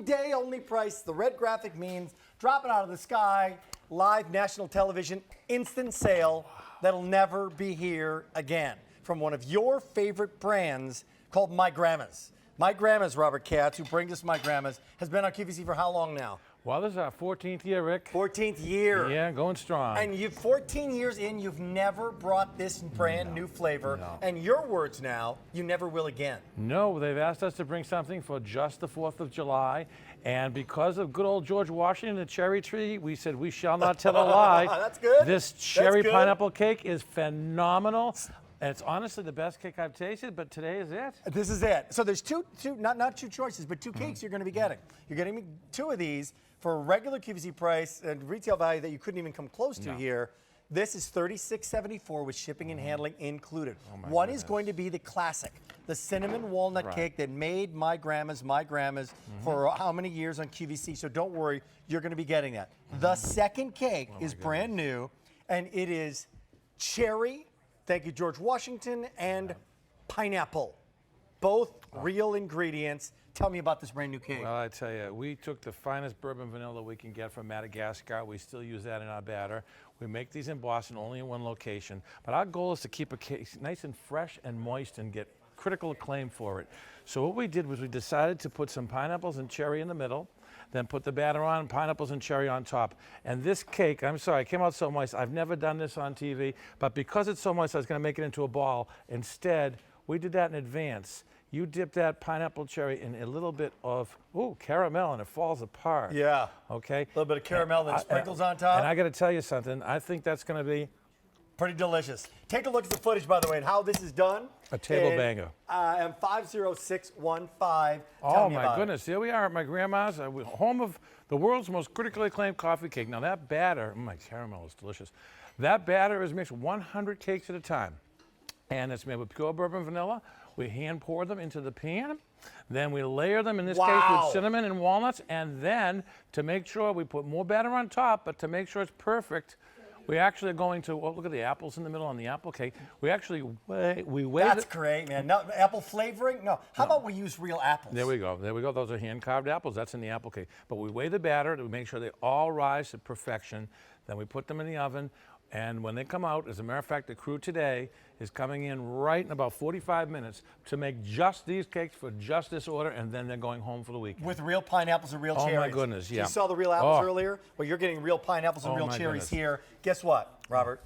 Day only price. The red graphic means dropping out of the sky, live national television, instant sale that'll never be here again. From one of your favorite brands called My Grandma's. My Grandma's, Robert Katz, who brings us My Grandma's, has been on QVC for how long now? Well, this is our 14th year, Rick. 14th year. Yeah, going strong. And you've 14 years in, you've never brought this brand new flavor. No. And your words now, you never will again. No, they've asked us to bring something for just the 4th of July. And because of good old George Washington, the cherry tree, we said we shall not tell a lie. That's good. This cherry That's good. pineapple cake is phenomenal. And it's honestly the best cake I've tasted, but today is it. This is it. So there's not two choices, but two cakes you're going to be getting. You're getting me two of these for a regular QVC price and retail value that you couldn't even come close to here. This is $36.74 with shipping and handling included. One is going to be the classic, the cinnamon walnut cake that made My Grandma's for how many years on QVC. So don't worry, you're going to be getting that. The second cake is brand new, and it is cherry. Thank you, George Washington, and pineapple. Both real ingredients. Tell me about this brand new cake. Well, I tell you, we took the finest bourbon vanilla we can get from Madagascar. We still use that in our batter. We make these in Boston, only in one location. But our goal is to keep a cake nice and fresh and moist and get critical acclaim for it. So what we did was we decided to put some pineapples and cherry in the middle, then put the batter on, pineapples and cherry on top. And this cake, I'm sorry, it came out so moist. I've never done this on TV, but because it's so moist, I was going to make it into a ball. Instead, we did that in advance. You dip that pineapple cherry in a little bit of, caramel, and it falls apart. Yeah. Okay? A little bit of caramel, then sprinkles on top. And I got to tell you something. I think that's going to be pretty delicious. Take a look at the footage, by the way, and how this is done. a table banger. And 50615. Oh, my goodness. Here we are at my grandma's, home of the world's most critically acclaimed coffee cake. Now, that batter, my caramel is delicious. That batter is mixed 100 cakes at a time. And it's made with pure bourbon vanilla. We hand pour them into the pan. Then we layer them, in this case, with cinnamon and walnuts. And then, to make sure, we put more batter on top, but to make sure it's perfect, we actually are going to, look at the apples in the middle on the apple cake. We actually weigh That's great, man. No, apple flavoring? No. How about we use real apples? There we go. There we go. Those are hand-carved apples. That's in the apple cake. But we weigh the batter to make sure they all rise to perfection. Then we put them in the oven. And when they come out, as a matter of fact, the crew today is coming in right in about 45 minutes to make just these cakes for just this order, and then they're going home for the weekend. With real pineapples and real cherries. Oh, my goodness, yeah. You saw the real apples earlier? Well, you're getting real pineapples and real cherries here. Guess what, Robert?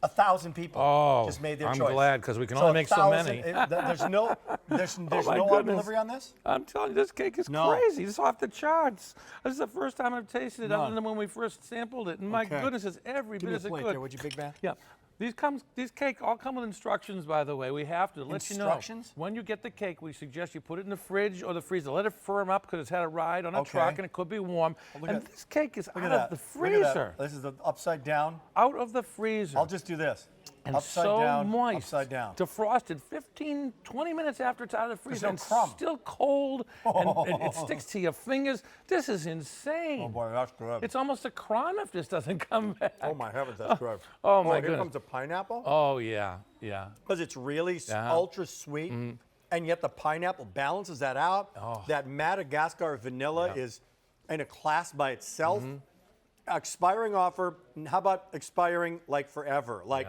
1,000 people just made their choice. I'm glad, because we can only make so many. There's no auto delivery on this? I'm telling you, this cake is crazy. It's off the charts. This is the first time I've tasted it, other than when we first sampled it. And my goodness, it's every bit as good. There, would you, big man? Yeah. These cake all come with instructions, by the way. We have to let you know. Instructions? When you get the cake, we suggest you put it in the fridge or the freezer. Let it firm up, because it's had a ride on a truck and it could be warm. And this cake is out of the freezer. This is the upside down. Out of the freezer. I'll just do this. And upside so down, moist. upside down. Defrosted 15, 20 minutes after it's out of the freezer. There's no crumb. Still cold, and it sticks to your fingers. This is insane. Oh, boy, that's good. It's almost a crime if this doesn't come back. Oh, my heavens, that's good. Oh, my Here goodness. comes the pineapple. Oh, yeah, yeah. Because it's really ultra sweet, and yet the pineapple balances that out. That Madagascar vanilla is in a class by itself. Expiring offer, how about expiring like forever? Like,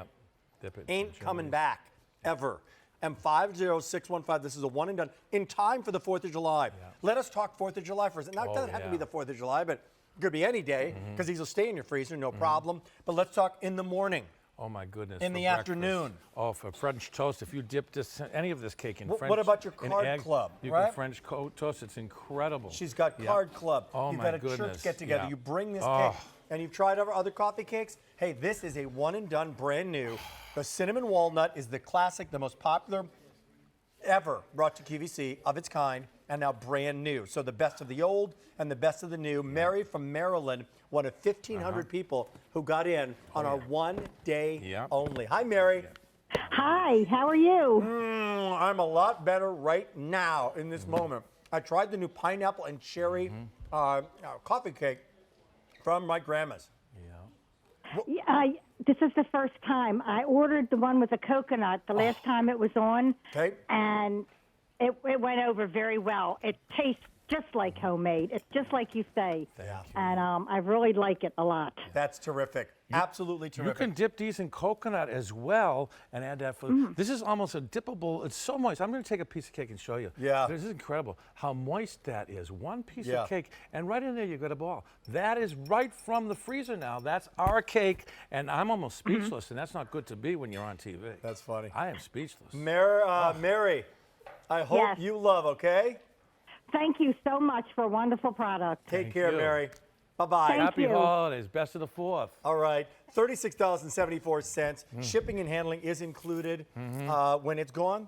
Dip it. ain't coming back ever. And 50615, this is a one and done in time for the 4th of July. Let us talk 4th of July first. Now, it doesn't have to be the 4th of July, but it could be any day, because these will stay in your freezer, no problem. But let's talk in the morning. Oh, my goodness. In the afternoon. Oh, for French toast, if you dip any of this cake in French. What about your card club, You right? can French toast. It's incredible. She's got card club. Oh, You've my got a church goodness. get together. You bring this cake, and you've tried other coffee cakes. Hey, this is a one and done, brand new. The cinnamon walnut is the classic, the most popular ever brought to QVC of its kind, and now brand new. So the best of the old and the best of the new. Mary from Maryland, one of 1,500 people who got in on our 1 day only. Hi, Mary. Hi, how are you? I'm a lot better right now in this moment. I tried the new pineapple and cherry coffee cake from My Grandma's. This is the first time. I ordered the one with the coconut the last time it was on, and it went over very well. It tastes just like homemade. It's just like you say. Yeah. And I really like it a lot. That's terrific. Absolutely You terrific. can dip these in coconut as well and add that food. This is almost a dippable. It's so moist. I'm going to take a piece of cake and show you. Yeah. This is incredible how moist that is. One piece Yeah. of cake, and right in there you got a ball. That is right from the freezer now. That's our cake, and I'm almost speechless, and that's not good to be when you're on TV. That's funny. I am speechless. Mary, I hope Yes. you love, okay? Thank you so much for a wonderful product. Take Thank care, you. Mary. Bye-bye. Thank Happy you. holidays. Best of the 4th. All right, $36.74. Shipping and handling is included. When it's gone,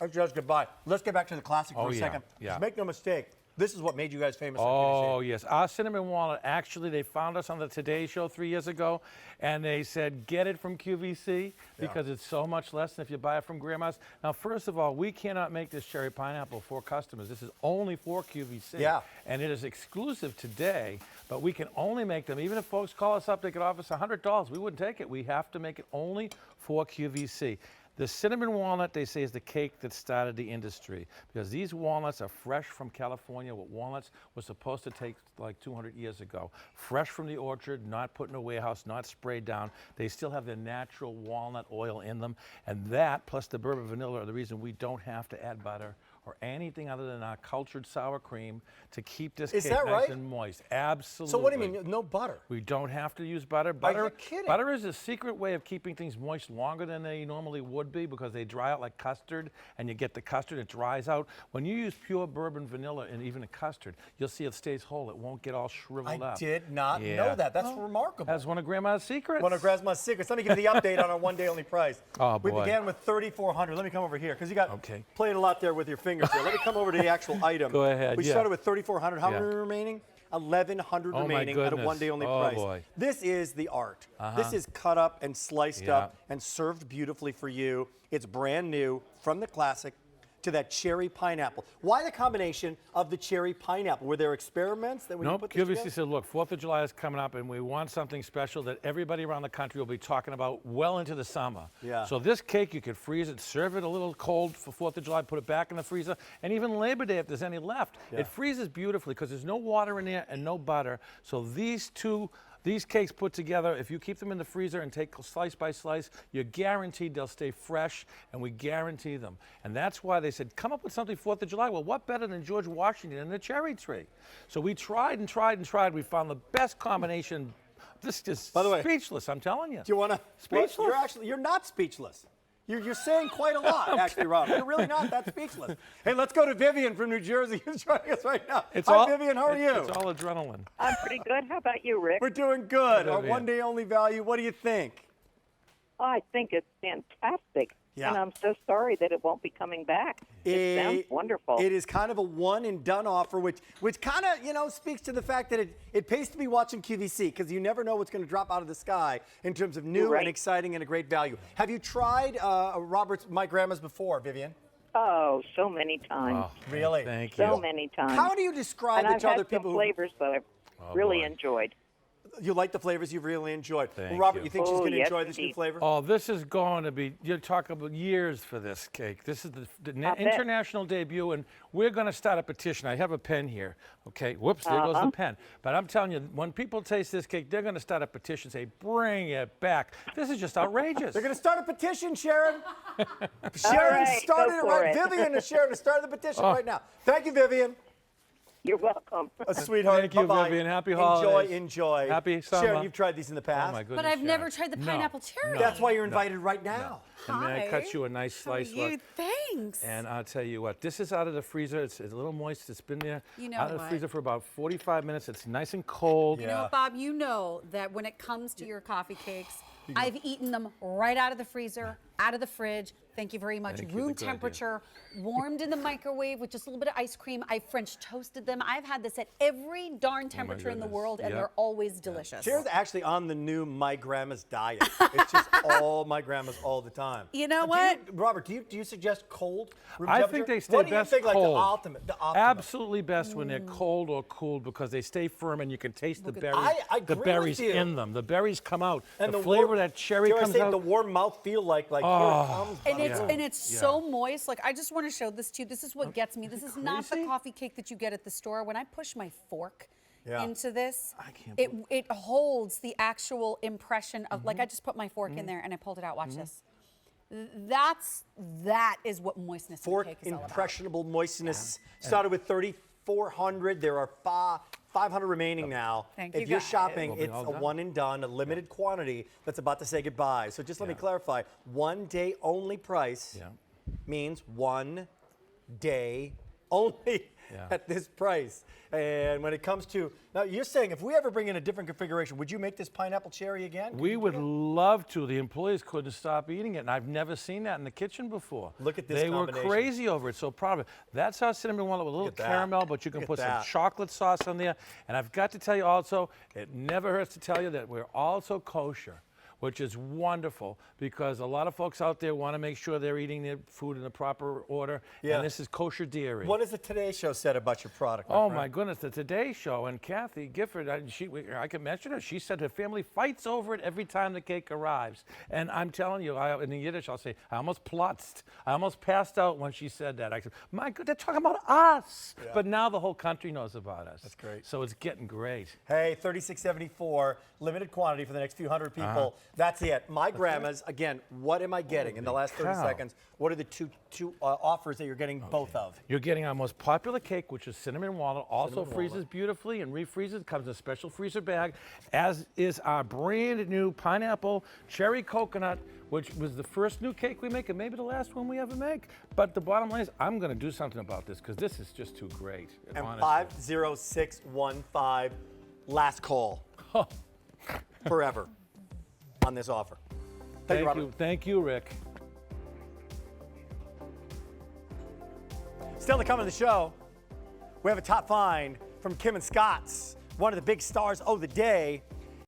it's just goodbye. Let's get back to the classic for Oh, a yeah, second. yeah. Just make no mistake, this is what made you guys famous. on Oh, QVC. yes. Our cinnamon walnut, actually, they found us on the Today Show 3 years ago, and they said, get it from QVC because it's so much less than if you buy it from Grandma's. Now, first of all, we cannot make this cherry pineapple for customers. This is only for QVC. Yeah. And it is exclusive today, but we can only make them. Even if folks call us up, they could offer us $100. We wouldn't take it. We have to make it only for QVC. The cinnamon walnut, they say, is the cake that started the industry because these walnuts are fresh from California. What walnuts was supposed to take like 200 years ago. Fresh from the orchard, not put in a warehouse, not sprayed down. They still have the natural walnut oil in them. And that, plus the bourbon vanilla, are the reason we don't have to add butter or anything other than our cultured sour cream to keep this Is cake that nice right? and moist. Absolutely. So what do you mean, no butter? We don't have to use butter. you kidding? Butter is a secret way of keeping things moist longer than they normally would be because they dry out like custard, and you get the custard, it dries out. When you use pure bourbon vanilla and even a custard, you'll see it stays whole. It won't get all shriveled up. I did not Yeah. know that. That's remarkable. That's one of Grandma's secrets. One of Grandma's secrets. Let me give you the update on our one-day only price. Oh, We boy. began with 3,400. Let me come over here because you got Okay. played a lot there with your fingers there. Let me come over to the actual item. Go ahead, We yeah. started with 3,400. How Yeah. many remaining? 1,100 Oh, my remaining at a goodness. one-day only Oh, price. boy. This is the art. This is cut up and sliced Yeah. up and served beautifully for you. It's brand new from the classic to that cherry pineapple. Why the combination of the cherry pineapple? Were there experiments that when you Nope, put this QVC together? said, look, 4th of July is coming up, and we want something special that everybody around the country will be talking about well into the summer. Yeah. So this cake, you could freeze it, serve it a little cold for 4th of July, put it back in the freezer, and even Labor Day if there's any left. Yeah. It freezes beautifully because there's no water in there and no butter. So these cakes put together, if you keep them in the freezer and take slice by slice, you're guaranteed they'll stay fresh, and we guarantee them. And that's why they said, come up with something 4th of July. Well, what better than George Washington and the cherry tree? So we tried and tried and tried. We found the best combination. This is By the way, speechless, I'm telling you. Do you want to? Speechless? You're not speechless. You're saying quite a lot, actually, Rob. You're really not that speechless. Hey, let's go to Vivian from New Jersey, who's joining us right now. Hi, Vivian. How are you? It's all adrenaline. I'm pretty good. How about you, Rick? We're doing good. Our Vivian. one-day only value. What do you think? I think it's fantastic. Yeah. And I'm so sorry that it won't be coming back. It sounds wonderful. It is kind of a one and done offer, which kind of, speaks to the fact that it pays to be watching QVC because you never know what's going to drop out of the sky in terms of new Right. and exciting and a great value. Have you tried Robert's My Grandma's before, Vivian? Oh, so many times. Oh, Really? Thank you. So many times. How do you describe and it I've to had other some people? flavors that I've Oh, really boy. enjoyed. You like the flavors you've really enjoyed. Thank Robert, you. you think she's Oh, going to yes, enjoy this new indeed. flavor? Oh, this is going to be, you're talking about years for this cake. This is the bet. international debut, and we're going to start a petition. I have a pen here. Okay, whoops, there goes the pen. But I'm telling you, when people taste this cake, they're going to start a petition, say, bring it back. This is just outrageous. They're going to start a petition, Sharon. Sharon right, started go it for right. it. Vivian and Sharon are starting the petition right now. Thank you, Vivian. You're welcome. A sweetheart. Thank you, Bye-bye. Vivian. Happy holidays. Enjoy. Happy summer. Sharon, you've tried these in the past. Oh, my goodness. But I've never Sharon. tried the No, pineapple cherry. no. That's why you're invited right now. And then I cut Hi. you a nice slice. You, look. thanks. And I'll tell you what, this is out of the freezer. It's a little moist. It's been there You know out of the what? freezer for about 45 minutes. It's nice and cold. You know what, Bob, you know that when it comes to your coffee cakes, I've eaten them right out of the freezer, out of the fridge. Thank you very much. Thank you, Room the good idea. temperature, warmed in the microwave with just a little bit of ice cream. I French toasted them. I've had this at every darn temperature in the goodness. world, and Yep. they're always delicious. Sharon's actually on the new My Grandma's diet. It's just all My Grandma's all the time. You know Do what? Robert, do you suggest cold room I temperature? think they stay What do you best think, cold. like the ultimate? Absolutely best when they're cold or cooled because they stay firm and you can taste the berries. I the agree berries with you. in them. The berries come out. And the flavor warm, of that cherry dare I comes say, out. the warm mouth feel like comes, And it's so moist. Like, I just want to show this to you. This is what gets me. This is not the crazy? coffee cake that you get at the store. When I push my fork Yeah. into this, I can't it holds the actual impression of, like, I just put my fork in there and I pulled it out. Watch this. That is what moistness in a Fork cake is all about. impressionable moistness. Started with 3,400. There are 500 remaining now. Thank if you, you're guys. shopping, We'll be it's all a done. one and done, a limited quantity that's about to say goodbye. So just let me clarify. 1 day only price Yeah. means 1 day only at this price. And when it comes to, now you're saying if we ever bring in a different configuration, would you make this pineapple cherry again? We would love to. The employees couldn't stop eating it, and I've never seen that in the kitchen before. Look at this They were combination. crazy over it, so proud of it. That's our cinnamon walnut with a little at that. caramel, but you can Look at put some that. chocolate sauce on there. And I've got to tell you also, it never hurts to tell you that we're also kosher, which is wonderful because a lot of folks out there want to make sure they're eating their food in the proper order, Yeah. and this is kosher dairy. What does the Today Show said about your product? Oh friend? my goodness, the Today Show and Kathy Gifford, I can mention her. She said her family fights over it every time the cake arrives. And I'm telling you, in the Yiddish, I'll say, I almost platzt. I almost passed out when she said that. I said, my God, they're talking about us. Yeah. But now the whole country knows about us. That's great. So it's getting great. Hey, 36.74, limited quantity for the next few hundred people. That's it. My grandma's, again, what am I getting in the last 30 cow. seconds? What are the two offers that you're getting both of? You're getting our most popular cake, which is cinnamon walnut. Also freezes beautifully and refreezes. Comes in a special freezer bag, as is our brand new pineapple cherry coconut, which was the first new cake we make and maybe the last one we ever make. But the bottom line is, I'm going to do something about this because this is just too great. And honestly. 50615, last call. Forever on this offer. Thank you, Robert. Thank you, Rick. Still to come on the show, we have a top find from Kim and Scott's, one of the big stars of the day.